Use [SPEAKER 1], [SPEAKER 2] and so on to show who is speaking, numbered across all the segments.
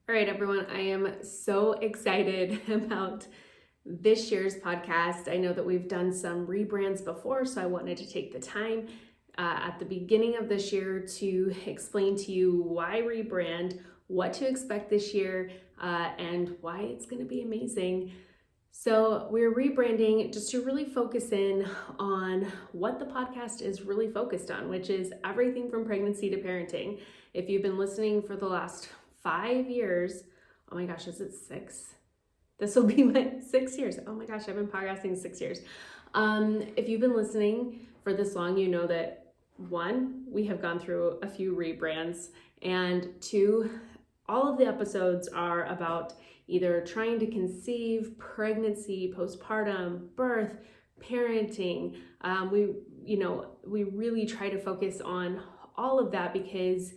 [SPEAKER 1] All right, everyone, I am so excited about this year's podcast. I know that we've done some rebrands before, so I wanted to take the time at the beginning of this year to explain to you why rebrand, what to expect this year, and why it's going to be amazing. So we're rebranding just to really focus in on what the podcast is really focused on, which is everything from pregnancy to parenting. If you've been listening for the last 5 years, oh my gosh, is it 6? This will be my 6 years. Oh my gosh, I've been podcasting 6 years. If you've been listening for this long, you know that 1, we have gone through a few rebrands, and 2, all of the episodes are about either trying to conceive, pregnancy, postpartum, birth, parenting. We really try to focus on all of that because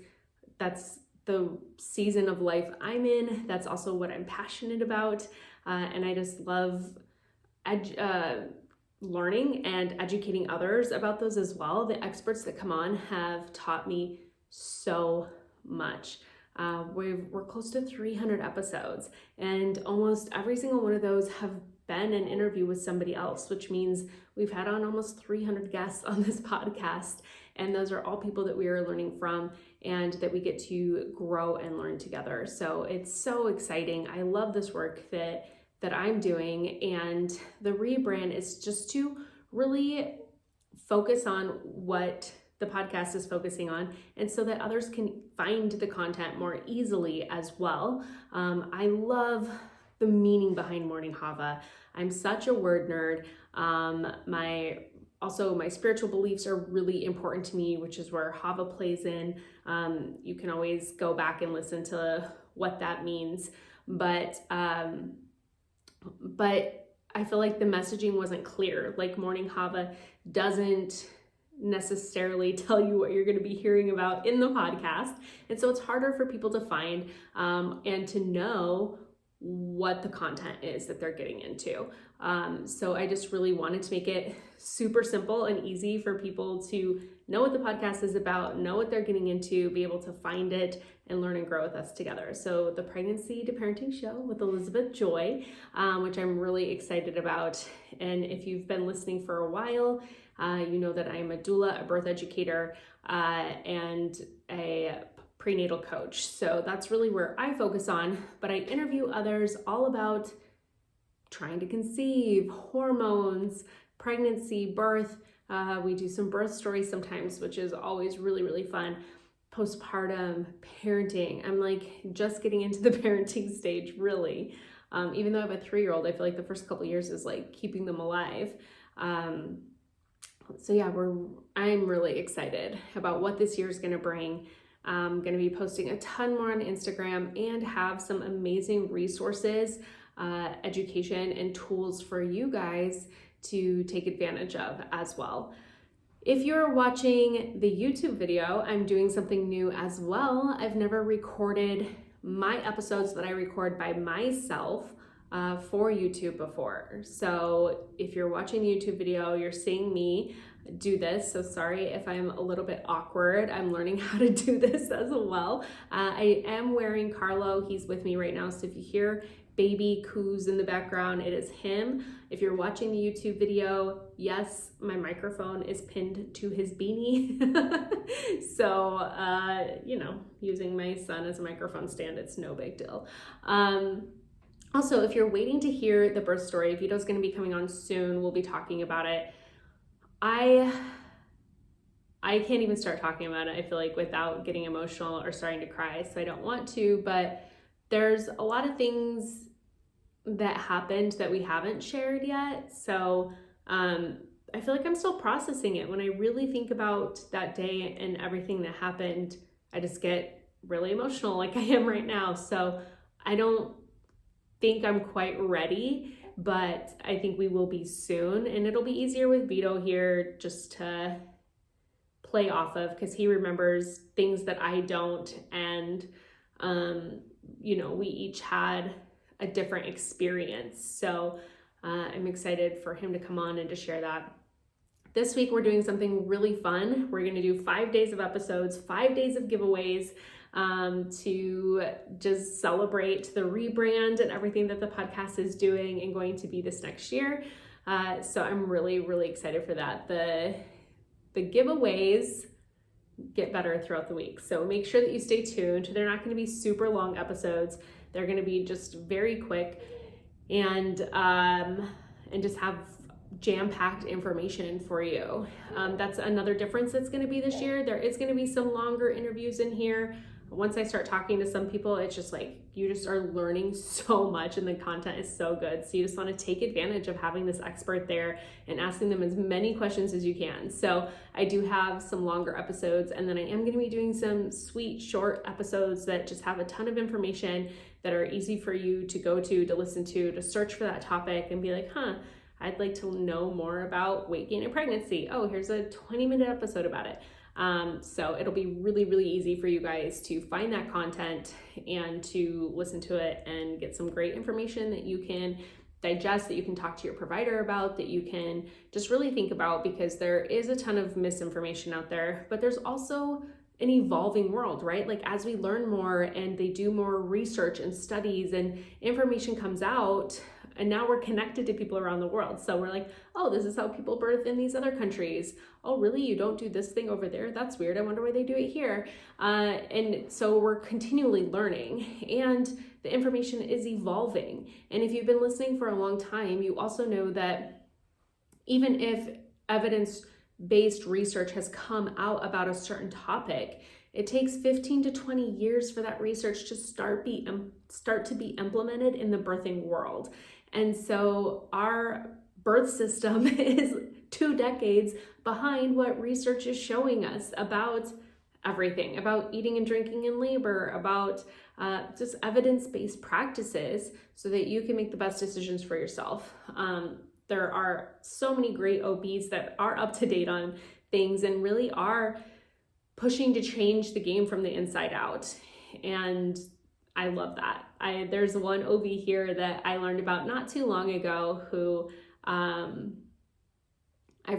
[SPEAKER 1] that's the season of life I'm in. That's also what I'm passionate about. And I just love learning and educating others about those as well. The experts that come on have taught me so much. We're close to 300 episodes, and almost every single one of those have been an interview with somebody else, which means we've had on almost 300 guests on this podcast, and those are all people that we are learning from and that we get to grow and learn together. So it's so exciting. I love this work that I'm doing, and the rebrand is just to really focus on what the podcast is focusing on, and so that others can find the content more easily as well. I love the meaning behind Morning Hava. I'm such a word nerd. My spiritual beliefs are really important to me, which is where Hava plays in. You can always go back and listen to what that means, but I feel like the messaging wasn't clear. Like Morning Hava doesn't necessarily tell you what you're going to be hearing about in the podcast, and so it's harder for people to find and to know what the content is that they're getting into. So I just really wanted to make it super simple and easy for people to know what the podcast is about, know what they're getting into, be able to find it and learn and grow with us together. So the Pregnancy to Parenting Show with Elizabeth Joy, which I'm really excited about. And if you've been listening for a while, you know that I'm a doula, a birth educator, and a prenatal coach. So that's really where I focus on, but I interview others all about trying to conceive, hormones, pregnancy, birth. We do some birth stories sometimes, which is always really, really fun. Postpartum, parenting. I'm like just getting into the parenting stage, really. Even though I have a 3-year-old, I feel like the first couple of years is like keeping them alive. So yeah, I'm really excited about what this year is going to bring. I'm going to be posting a ton more on Instagram and have some amazing resources, education, and tools for you guys to take advantage of as well. If you're watching the YouTube video, I'm doing something new as well. I've never recorded my episodes that I record by myself for YouTube before. So if you're watching the YouTube video, you're seeing me do this. So sorry if I'm a little bit awkward. I'm learning how to do this as well. I am wearing Carlo. He's with me right now. So if you hear baby coos in the background, it is him. If you're watching the YouTube video, yes, my microphone is pinned to his beanie. So, using my son as a microphone stand, it's no big deal. Also, if you're waiting to hear the birth story, Vito's going to be coming on soon. We'll be talking about it. I can't even start talking about it, I feel like, without getting emotional or starting to cry. So I don't want to, but there's a lot of things that happened that we haven't shared yet. So I feel like I'm still processing it. When I really think about that day and everything that happened, I just get really emotional like I am right now. So I don't think I'm quite ready, but I think we will be soon, and it'll be easier with Vito here just to play off of, because he remembers things that I don't, and we each had a different experience. So I'm excited for him to come on and to share that. This week we're doing something really fun. We're going to do 5 days of episodes, 5 days of giveaways. to just celebrate the rebrand and everything that the podcast is doing and going to be this next year. So I'm really, really excited for that. The giveaways get better throughout the week. So make sure that you stay tuned. They're not going to be super long episodes. They're going to be just very quick and just have jam-packed information for you. That's another difference that's going to be this year. There is going to be some longer interviews in here. Once I start talking to some people, it's just like you just are learning so much and the content is so good. So you just want to take advantage of having this expert there and asking them as many questions as you can. So I do have some longer episodes, and then I am going to be doing some sweet short episodes that just have a ton of information that are easy for you to go to listen to search for that topic and be like, I'd like to know more about weight gain and pregnancy. Oh, here's a 20-minute episode about it. So it'll be really, really easy for you guys to find that content and to listen to it and get some great information that you can digest, that you can talk to your provider about, that you can just really think about, because there is a ton of misinformation out there, but there's also an evolving world, right? Like as we learn more and they do more research and studies and information comes out, and now we're connected to people around the world. So we're like, oh, this is how people birth in these other countries. Oh, really? You don't do this thing over there? That's weird. I wonder why they do it here. And so we're continually learning, and the information is evolving. And if you've been listening for a long time, you also know that even if evidence-based research has come out about a certain topic, it takes 15 to 20 years for that research to start to be implemented in the birthing world. And so our birth system is 2 decades behind what research is showing us about everything, about eating and drinking in labor, about just evidence-based practices so that you can make the best decisions for yourself. There are so many great OBs that are up to date on things and really are pushing to change the game from the inside out. And I love that. There's one OB here that I learned about not too long ago who I've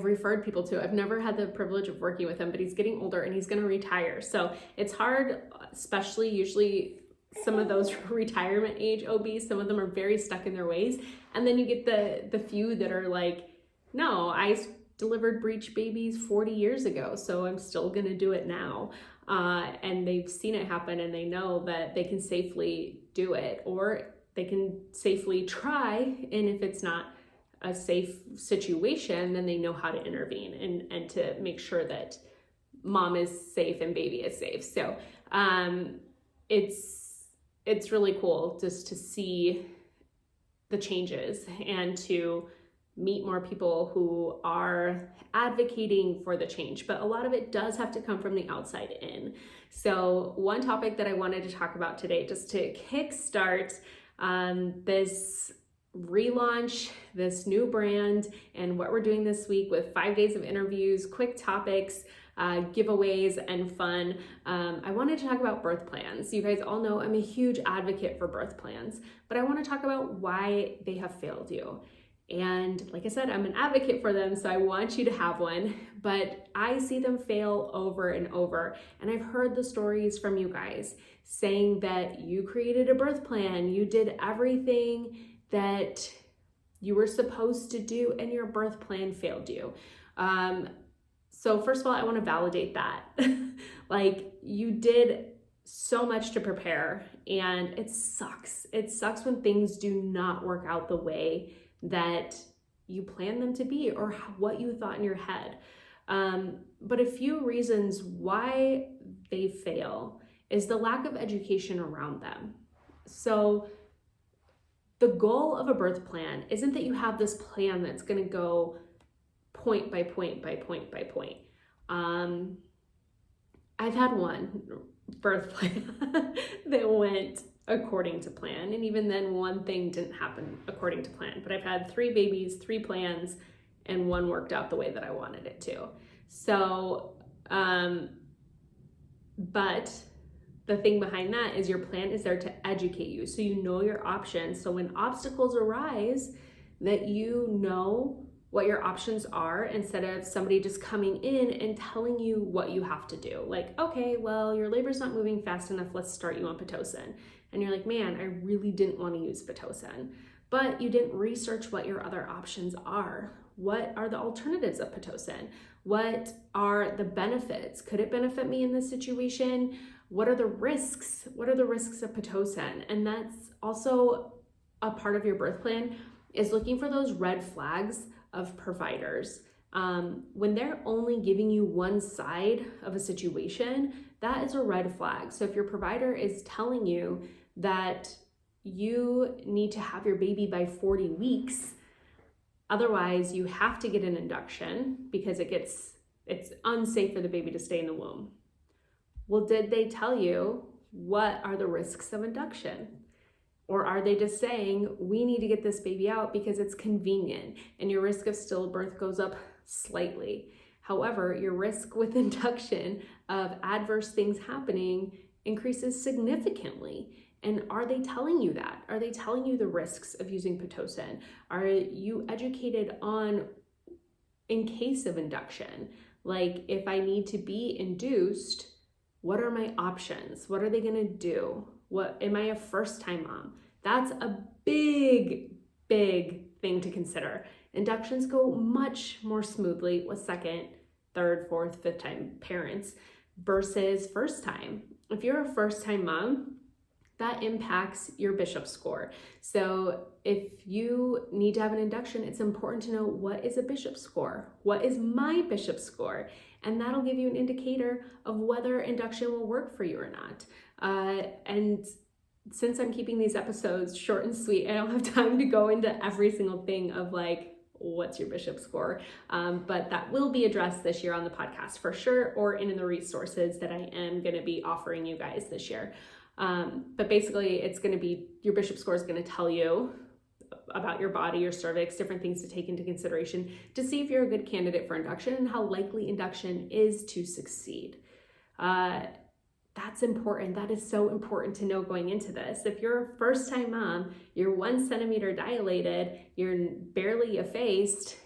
[SPEAKER 1] referred people to. I've never had the privilege of working with him, but he's getting older and he's going to retire. So it's hard, especially usually some of those retirement age OBs, some of them are very stuck in their ways. And then you get the few that are like, no, I delivered breech babies 40 years ago, so I'm still going to do it now. And they've seen it happen and they know that they can safely do it, or they can safely try. And if it's not a safe situation, then they know how to intervene and to make sure that mom is safe and baby is safe. So it's really cool just to see the changes and to meet more people who are advocating for the change, but a lot of it does have to come from the outside in. So one topic that I wanted to talk about today, just to kickstart this relaunch, this new brand, and what we're doing this week with 5 days of interviews, quick topics, giveaways, and fun. I wanted to talk about birth plans. You guys all know I'm a huge advocate for birth plans, but I want to talk about why they have failed you. And like I said, I'm an advocate for them, so I want you to have one, but I see them fail over and over. And I've heard the stories from you guys saying that you created a birth plan, you did everything that you were supposed to do, and your birth plan failed you. So first of all, I want to validate that. Like, you did so much to prepare, and it sucks. It sucks when things do not work out the way that you planned them to be or what you thought in your head. But a few reasons why they fail is the lack of education around them. So the goal of a birth plan isn't that you have this plan that's going to go point by point by point by point. I've had one birth plan that went according to plan, and even then one thing didn't happen according to plan. But I've had 3 babies, 3 plans, and one worked out the way that I wanted it to. So, but the thing behind that is your plan is there to educate you, so you know your options. So when obstacles arise, that you know what your options are instead of somebody just coming in and telling you what you have to do. Like, okay, well, your labor's not moving fast enough, let's start you on Pitocin. And you're like, man, I really didn't want to use Pitocin. But you didn't research what your other options are. What are the alternatives of Pitocin? What are the benefits? Could it benefit me in this situation? What are the risks? What are the risks of Pitocin? And that's also a part of your birth plan, is looking for those red flags of providers. When they're only giving you one side of a situation, that is a red flag. So if your provider is telling you that you need to have your baby by 40 weeks, otherwise you have to get an induction because it's unsafe for the baby to stay in the womb. Well, did they tell you what are the risks of induction? Or are they just saying, we need to get this baby out because it's convenient and your risk of stillbirth goes up slightly? However, your risk with induction of adverse things happening increases significantly. And are they telling you that? Are they telling you the risks of using Pitocin? Are you educated on, in case of induction, like if I need to be induced, what are my options? What are they gonna do? What, am I a first-time mom? That's a big, big thing to consider. Inductions go much more smoothly with second, third, fourth, fifth time parents versus first time. If you're a first-time mom, that impacts your Bishop score. So if you need to have an induction, it's important to know, what is a Bishop score? What is my Bishop score? And that'll give you an indicator of whether induction will work for you or not. And since I'm keeping these episodes short and sweet, I don't have time to go into every single thing of like, what's your Bishop score? But that will be addressed this year on the podcast for sure, or in the resources that I am going to be offering you guys this year. But basically it's going to be, your Bishop score is going to tell you about your body, your cervix, different things to take into consideration to see if you're a good candidate for induction and how likely induction is to succeed. That's important. That is so important to know going into this. If you're a first-time mom, you're 1 centimeter dilated, you're barely effaced,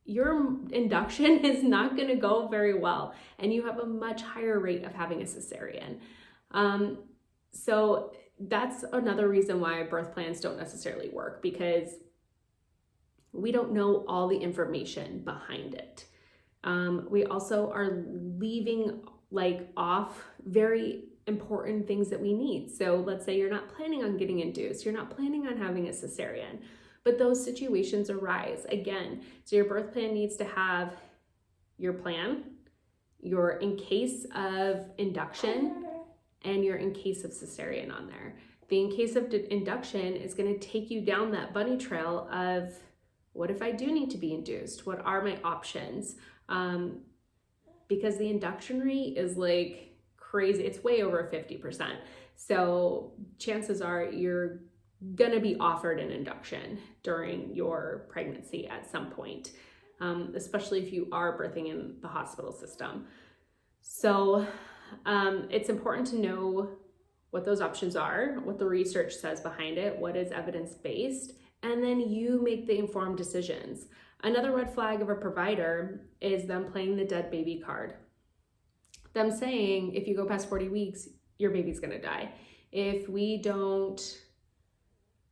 [SPEAKER 1] your induction is not going to go very well, and you have a much higher rate of having a cesarean. So that's another reason why birth plans don't necessarily work, because we don't know all the information behind it. We also are leaving off very important things that we need. So let's say you're not planning on getting induced, you're not planning on having a cesarean, but those situations arise again. So your birth plan needs to have your plan, your in case of induction, and your in case of cesarean on there. The in case of induction is going to take you down that bunny trail of, what if I do need to be induced? What are my options? Because the induction rate is like crazy. It's way over 50%. So chances are you're gonna be offered an induction during your pregnancy at some point, especially if you are birthing in the hospital system. So it's important to know what those options are, what the research says behind it, what is evidence-based, and then you make the informed decisions. Another red flag of a provider is them playing the dead baby card. Them saying, if you go past 40 weeks, your baby's gonna die. If we don't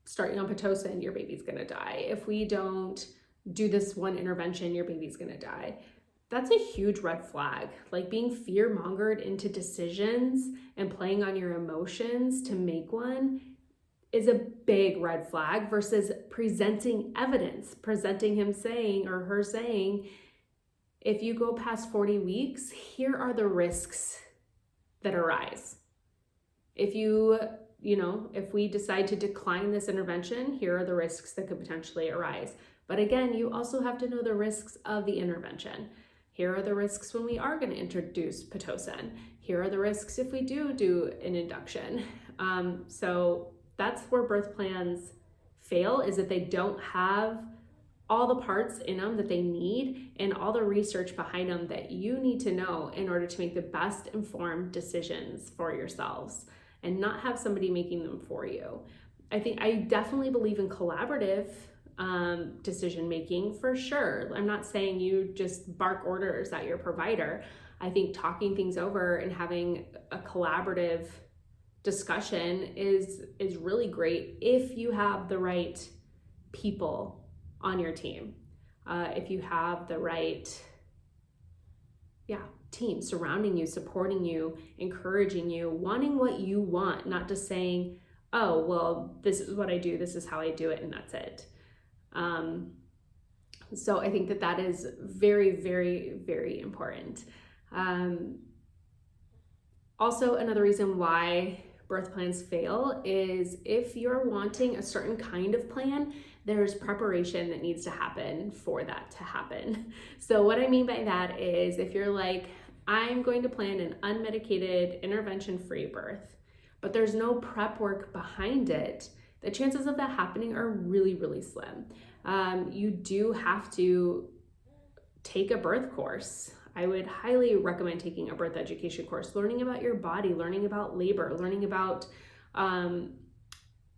[SPEAKER 1] start you on Pitocin, your baby's gonna die. If we don't do this one intervention, your baby's gonna die. That's a huge red flag. Like being fear-mongered into decisions and playing on your emotions to make one is a big red flag versus presenting evidence, presenting him saying or her saying, if you go past 40 weeks, here are the risks that arise. If if we decide to decline this intervention, here are the risks that could potentially arise. But again, you also have to know the risks of the intervention. Here are the risks when we are going to introduce Pitocin. Here are the risks if we do an induction. So that's where birth plans fail, is that they don't have all the parts in them that they need and all the research behind them that you need to know in order to make the best informed decisions for yourselves and not have somebody making them for you. I definitely believe in collaborative decision making for sure. I'm not saying you just bark orders at your provider. I think talking things over and having a collaborative discussion is really great if you have the right people on your team. If you have the right team surrounding you, supporting you, encouraging you, wanting what you want, not just saying, oh, well, this is what I do, this is how I do it, and that's it. So I think that is very, very, very important. Also, another reason why birth plans fail is if you're wanting a certain kind of plan, there's preparation that needs to happen for that to happen. So what I mean by that is if you're like, I'm going to plan an unmedicated, intervention-free birth, but there's no prep work behind it, the chances of that happening are really, really slim. You do have to take a birth course. I would highly recommend taking a birth education course, learning about your body, learning about labor, learning about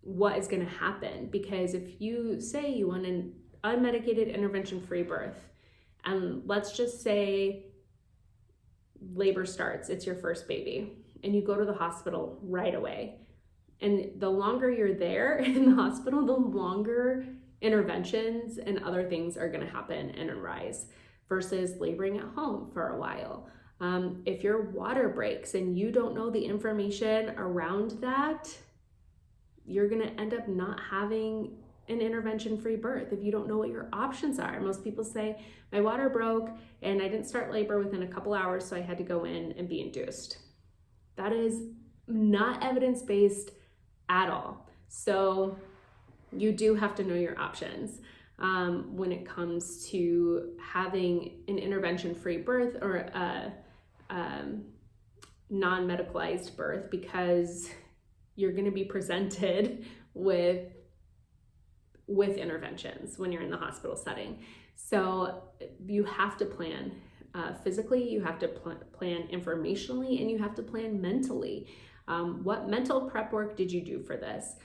[SPEAKER 1] what is going to happen. Because if you say you want an unmedicated intervention-free birth, and let's just say labor starts, it's your first baby, and you go to the hospital right away. And the longer you're there in the hospital, the longer interventions and other things are going to happen and arise versus laboring at home for a while. If your water breaks and you don't know the information around that, you're going to end up not having an intervention-free birth if you don't know what your options are. Most people say, my water broke and I didn't start labor within a couple hours, so I had to go in and be induced. That is not evidence-based at all. So you do have to know your options when it comes to having an intervention-free birth or a non-medicalized birth, because you're going to be presented with interventions when you're in the hospital setting. So you have to plan physically, you have to plan informationally, and you have to plan mentally. What mental prep work did you do for this?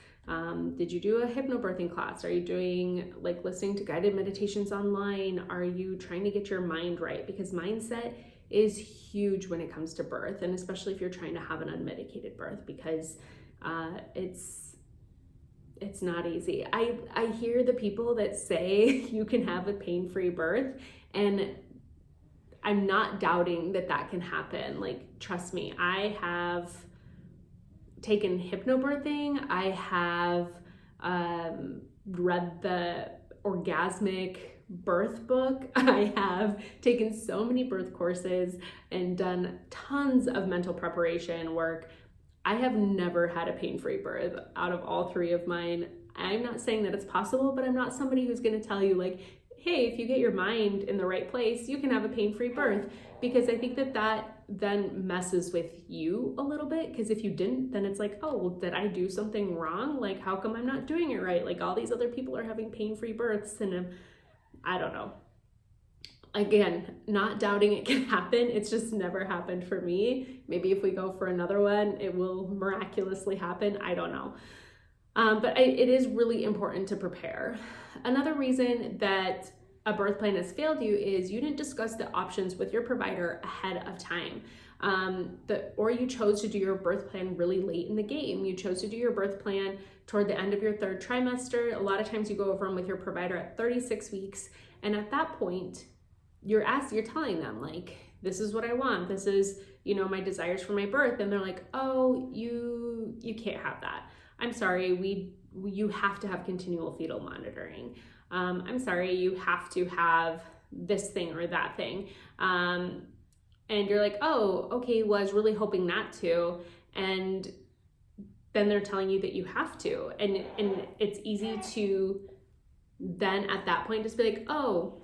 [SPEAKER 1] Did you do a hypnobirthing class? Are you doing listening to guided meditations online? Are you trying to get your mind right? Because mindset is huge when it comes to birth, and especially if you're trying to have an unmedicated birth, because it's not easy. I hear the people that say you can have a pain-free birth, and I'm not doubting that can happen. Trust me, I have taken hypnobirthing. I have read the orgasmic birth book. I have taken so many birth courses and done tons of mental preparation work. I have never had a pain-free birth out of all three of mine. I'm not saying that it's possible, but I'm not somebody who's going to tell you hey, if you get your mind in the right place, you can have a pain-free birth, because I think that then messes with you a little bit, because if you didn't, then it's oh, well, did I do something wrong? How come I'm not doing it right? All these other people are having pain-free births, and I don't know. Again, not doubting it can happen. It's just never happened for me. Maybe if we go for another one, it will miraculously happen. I don't know. But it is really important to prepare. Another reason that a birth plan has failed you is you didn't discuss the options with your provider ahead of time. Or you chose to do your birth plan really late in the game. You chose to do your birth plan toward the end of your third trimester. A lot of times you go over them with your provider at 36 weeks. And at that point, you're telling them this is what I want. This is, my desires for my birth. And they're oh, you can't have that. I'm sorry, you have to have continual fetal monitoring. I'm sorry, you have to have this thing or that thing. And you're oh, okay, well, I was really hoping not to. And then they're telling you that you have to. And it's easy to then at that point just be oh,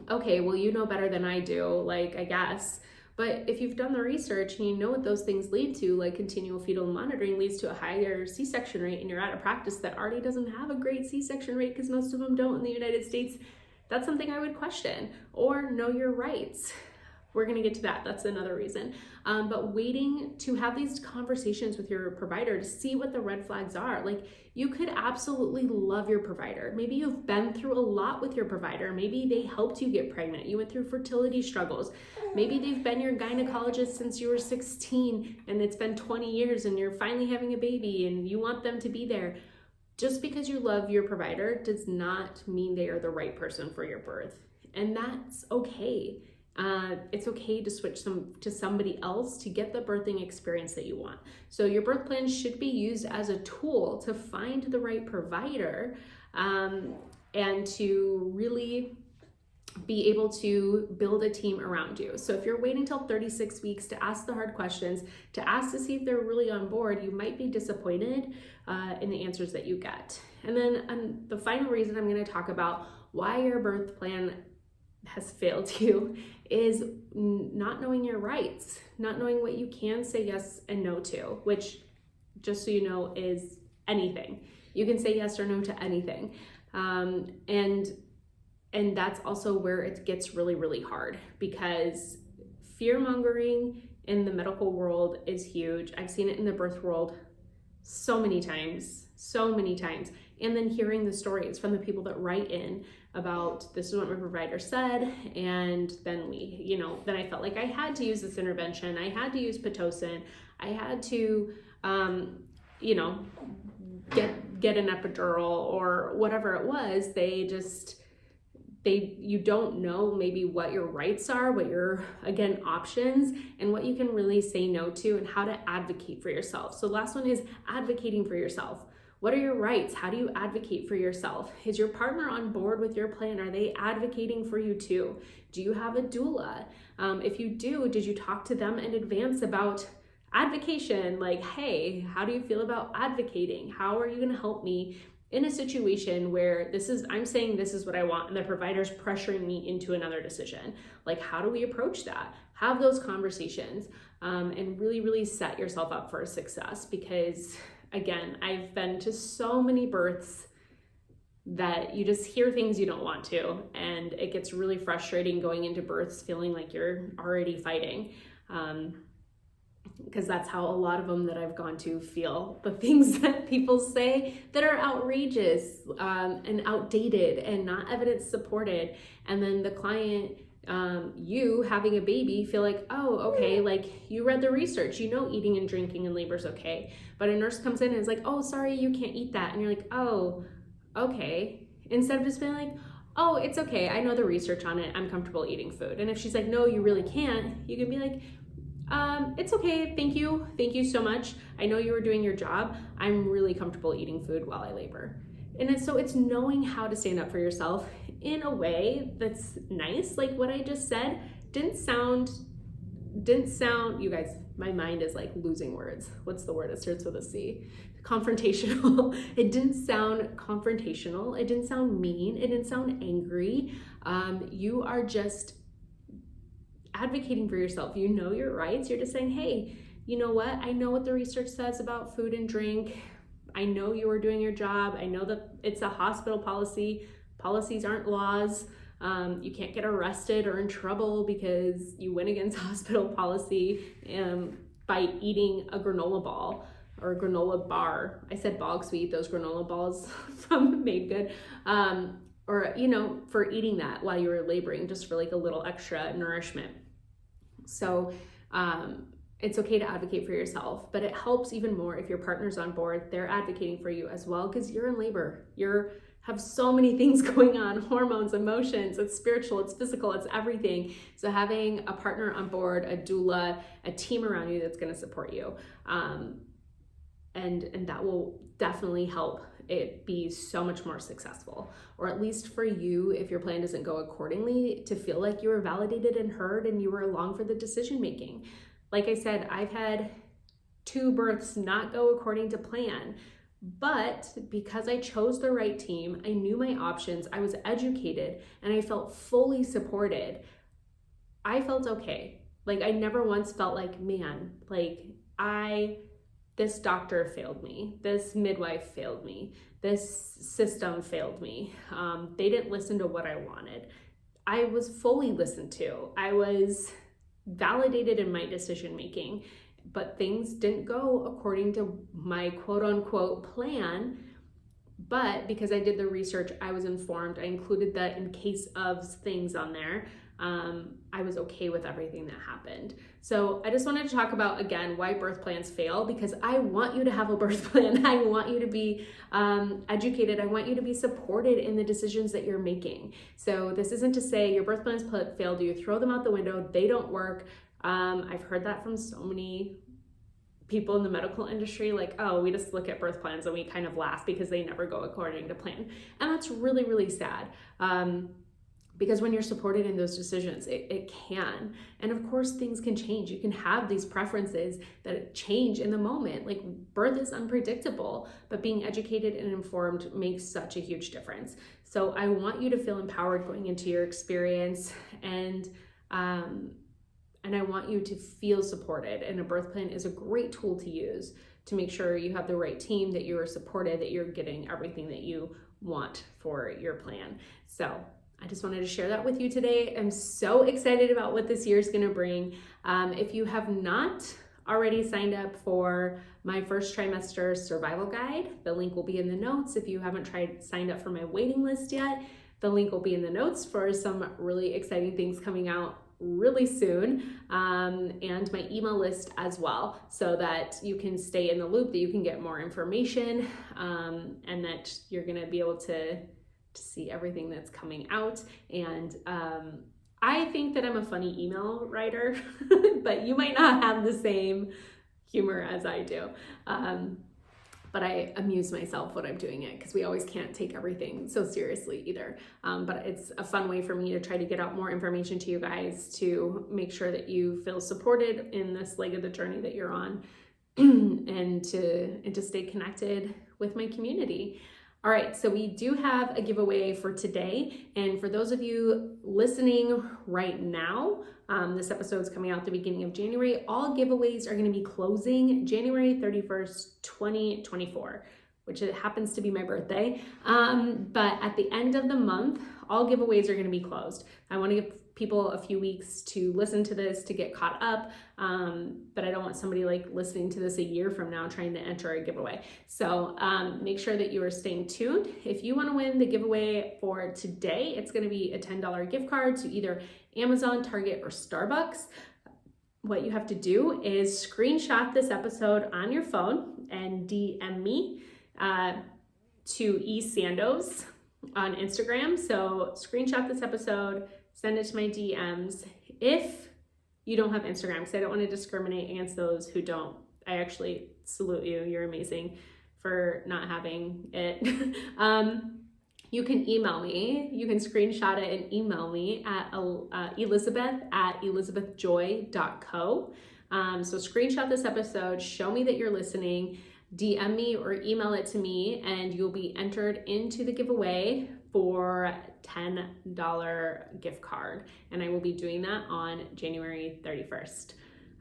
[SPEAKER 1] okay, well, you know better than I do, I guess. But if you've done the research and you know what those things lead to, continual fetal monitoring leads to a higher C-section rate, and you're at a practice that already doesn't have a great C-section rate because most of them don't in the United States, that's something I would question. Or know your rights. we're going to get to that. That's another reason. But waiting to have these conversations with your provider to see what the red flags are. Like, you could absolutely love your provider. Maybe you've been through a lot with your provider. Maybe they helped you get pregnant. You went through fertility struggles. Maybe they've been your gynecologist since you were 16 and it's been 20 years and you're finally having a baby and you want them to be there. Just because you love your provider does not mean they are the right person for your birth. And that's okay. It's okay to switch to somebody else to get the birthing experience that you want. So your birth plan should be used as a tool to find the right provider, and to really be able to build a team around you. So if you're waiting till 36 weeks to ask the hard questions, to ask to see if they're really on board, you might be disappointed in the answers that you get. And then the final reason I'm going to talk about why your birth plan has failed you is not knowing your rights, not knowing what you can say yes and no to, which, just so you know, is anything. You can say yes or no to anything. And that's also where it gets really, really hard, because fear-mongering in the medical world is huge. I've seen it in the birth world so many times. And then hearing the stories from the people that write in about, this is what my provider said, and then then I felt like I had to use this intervention, I had to use Pitocin, I had to, get an epidural or whatever it was. You don't know maybe what your rights are, what your, again, options, and what you can really say no to, and how to advocate for yourself. So last one is advocating for yourself. What are your rights? How do you advocate for yourself? Is your partner on board with your plan? Are they advocating for you too? Do you have a doula? If you do, did you talk to them in advance about advocation? Like, hey, how do you feel about advocating? How are you going to help me in a situation where I'm saying this is what I want and the provider's pressuring me into another decision? Like, how do we approach that? Have those conversations, and really, really set yourself up for success, because again, I've been to so many births that you just hear things you don't want to, and it gets really frustrating going into births feeling like you're already fighting, because that's how a lot of them that I've gone to feel. The things that people say that are outrageous and outdated and not evidence supported, and then the client, you having a baby, feel like, oh, okay, like you read the research, eating and drinking in labor is okay. But a nurse comes in and is like, oh, sorry, you can't eat that. And you're like, oh, okay. Instead of just being like, oh, it's okay, I know the research on it, I'm comfortable eating food. And if she's like, no, you really can't, you can be like, it's okay, thank you so much. I know you were doing your job. I'm really comfortable eating food while I labor. And it's knowing how to stand up for yourself in a way that's nice. Like what I just said didn't sound, you guys, my mind is like losing words. What's the word that starts with a C? Confrontational. It didn't sound confrontational. It didn't sound mean. It didn't sound angry. You are just advocating for yourself. You know your rights. You're just saying, hey, you know what? I know what the research says about food and drink. I know you were doing your job. I know that it's a hospital policy. Policies aren't laws. You can't get arrested or in trouble because you went against hospital policy by eating a granola ball or a granola bar. I said bog sweet, those granola balls from Made Good. Or, for eating that while you were laboring, just for like a little extra nourishment. So it's okay to advocate for yourself, but it helps even more if your partner's on board. They're advocating for you as well, because you're in labor. Have so many things going on, hormones, emotions, it's spiritual, it's physical, it's everything. So having a partner on board, a doula, a team around you that's going to support you, and that will definitely help it be so much more successful, or at least for you, if your plan doesn't go accordingly, to feel like you were validated and heard and you were along for the decision making. Like I said, I've had 2 births not go according to plan, but because I chose the right team, I knew my options, I was educated, and I felt fully supported, I felt okay. Like I never once felt like, man, like this doctor failed me, this midwife failed me, this system failed me. They didn't listen to what I wanted. I was fully listened to. I was validated in my decision making. But things didn't go according to my quote unquote plan. But because I did the research, I was informed. I included the in case of things on there. I was okay with everything that happened. So I just wanted to talk about, again, why birth plans fail, because I want you to have a birth plan. I want you to be educated. I want you to be supported in the decisions that you're making. So this isn't to say your birth plans failed, you throw them out the window, they don't work. I've heard that from so many people in the medical industry, like, oh, we just look at birth plans and we kind of laugh because they never go according to plan. And that's really, really sad. Because when you're supported in those decisions, it can. And of course, things can change. You can have these preferences that change in the moment. Like, birth is unpredictable, but being educated and informed makes such a huge difference. So I want you to feel empowered going into your experience, and I want you to feel supported. And a birth plan is a great tool to use to make sure you have the right team, that you are supported, that you're getting everything that you want for your plan. So I just wanted to share that with you today. I'm so excited about what this year is going to bring. If you have not already signed up for my first trimester survival guide, the link will be in the notes. If you haven't signed up for my waiting list yet, the link will be in the notes for some really exciting things coming out really soon, and my email list as well, so that you can stay in the loop, that you can get more information, and that you're going to be able to see everything that's coming out. And I think that I'm a funny email writer, but you might not have the same humor as I do. But I amuse myself when I'm doing it, because we always can't take everything so seriously either. But it's a fun way for me to try to get out more information to you guys, to make sure that you feel supported in this leg of the journey that you're on, and to stay connected with my community. All right, so we do have a giveaway for today. And for those of you listening right now, this episode is coming out at the beginning of January. All giveaways are going to be closing January 31st, 2024, which it happens to be my birthday. But at the end of the month, all giveaways are going to be closed. I want to give people a few weeks to listen to this, to get caught up. But I don't want somebody like listening to this a year from now trying to enter a giveaway. So make sure that you are staying tuned. If you want to win the giveaway for today, it's going to be a $10 gift card to either Amazon, Target, or Starbucks. What you have to do is screenshot this episode on your phone and DM me to eSandos on Instagram. So screenshot this episode, send it to my DMs. If you don't have Instagram, because I don't want to discriminate against those who don't. I actually salute you. You're amazing for not having it. You can email me. You can screenshot it and email me at elizabeth@elizabethjoy.co. So screenshot this episode, show me that you're listening, DM me or email it to me, and you'll be entered into the giveaway for $10 gift card. And I will be doing that on January 31st.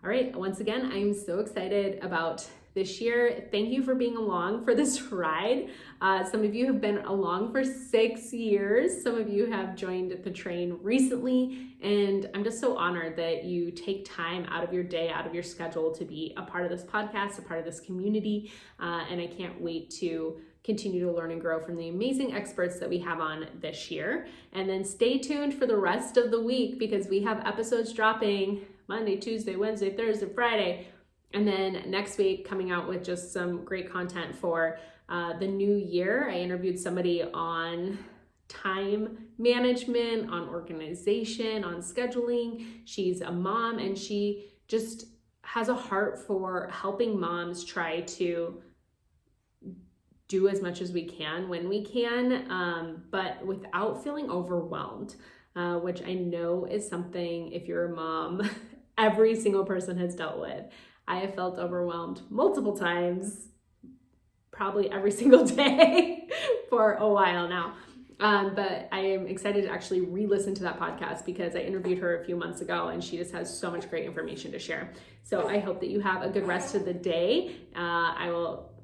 [SPEAKER 1] All right, once again, I'm so excited about this year. Thank you for being along for this ride. Some of you have been along for 6 years. Some of you have joined the train recently. And I'm just so honored that you take time out of your day, out of your schedule, to be a part of this podcast, a part of this community. And I can't wait to continue to learn and grow from the amazing experts that we have on this year. And then stay tuned for the rest of the week, because we have episodes dropping Monday, Tuesday, Wednesday, Thursday, Friday. And then next week, coming out with just some great content for the new year. I interviewed somebody on time management, on organization, on scheduling. She's a mom, and she just has a heart for helping moms try to do as much as we can when we can, but without feeling overwhelmed, which I know is something, if you're a mom, every single person has dealt with. I have felt overwhelmed multiple times, probably every single day for a while now. But I am excited to actually re-listen to that podcast, because I interviewed her a few months ago and she just has so much great information to share. So I hope that you have a good rest of the day. I will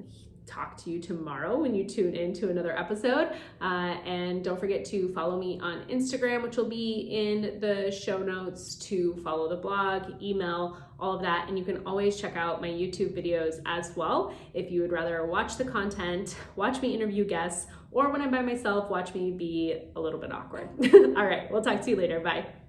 [SPEAKER 1] talk to you tomorrow when you tune into another episode. And don't forget to follow me on Instagram, which will be in the show notes, to follow the blog, email, all of that. And you can always check out my YouTube videos as well if you would rather watch the content, watch me interview guests, or when I'm by myself, watch me be a little bit awkward. All right, we'll talk to you later. Bye.